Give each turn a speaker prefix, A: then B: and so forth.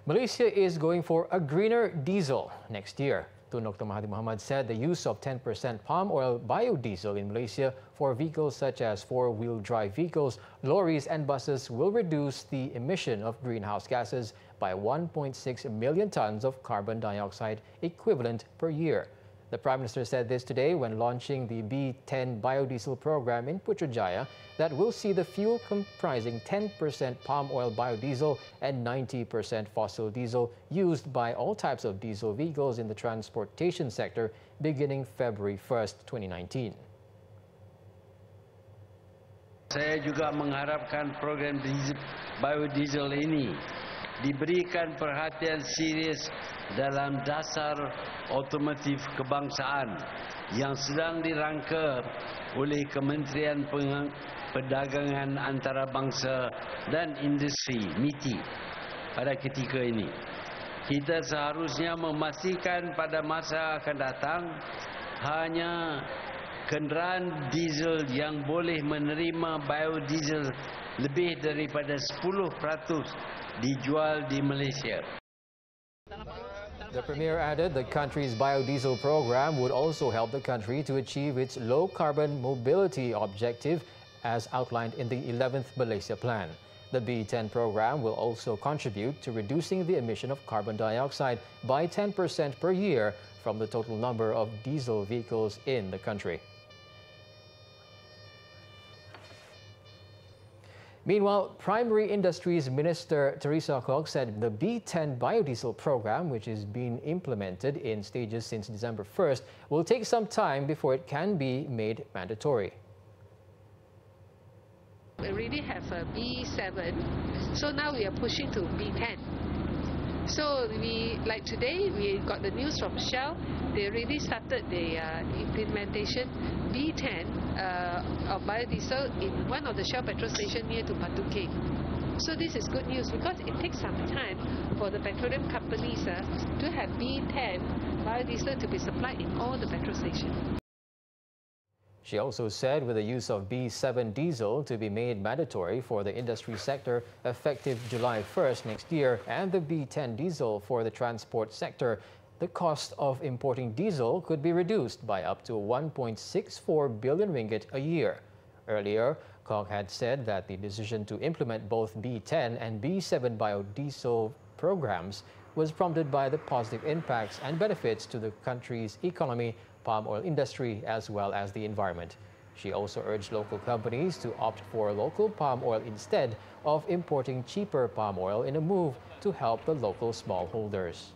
A: Malaysia is going for a greener diesel next year. Tun Dr. Mahathir Mohamad said the use of 10% palm oil biodiesel in Malaysia for vehicles such as four-wheel drive vehicles, lorries and buses will reduce the emission of greenhouse gases by 1.6 million tons of carbon dioxide equivalent per year. The Prime Minister said this today when launching the B10 biodiesel program in Putrajaya that will see the fuel comprising 10% palm oil biodiesel and 90% fossil diesel used by all types of diesel vehicles in the transportation sector beginning February 1st, 2019.
B: Saya juga mengharapkan program biodiesel ini diberikan perhatian serius dalam dasar otomotif kebangsaan yang sedang dirangka oleh Kementerian Perdagangan Antarabangsa dan Industri (MITI) pada ketika ini. Kita seharusnya memastikan pada masa akan datang hanya kenderaan diesel yang boleh menerima biodiesel lebih daripada 10% dijual di Malaysia.
A: The Premier added the country's biodiesel program would also help the country to achieve its low-carbon mobility objective as outlined in the 11th Malaysia Plan. The B10 program will also contribute to reducing the emission of carbon dioxide by 10% per year from the total number of diesel vehicles in the country. Meanwhile, Primary Industries Minister Teresa Kok said the B10 biodiesel program, which is being implemented in stages since December 1st, will take some time before it can be made mandatory.
C: We already have a B7, so now we are pushing to B10. So like today, we got the news from Shell. They already started the implementation B10 of biodiesel in one of the Shell petrol stations near to Batu King. So this is good news because it takes some time for the petroleum companies to have B10 biodiesel to be supplied in all the petrol stations.
A: She also said with the use of B7 diesel to be made mandatory for the industry sector effective July 1st next year and the B10 diesel for the transport sector, the cost of importing diesel could be reduced by up to 1.64 billion ringgit a year. Earlier, Kok had said that the decision to implement both B10 and B7 biodiesel programs was prompted by the positive impacts and benefits to the country's economy, palm oil industry, as well as the environment. She also urged local companies to opt for local palm oil instead of importing cheaper palm oil in a move to help the local smallholders.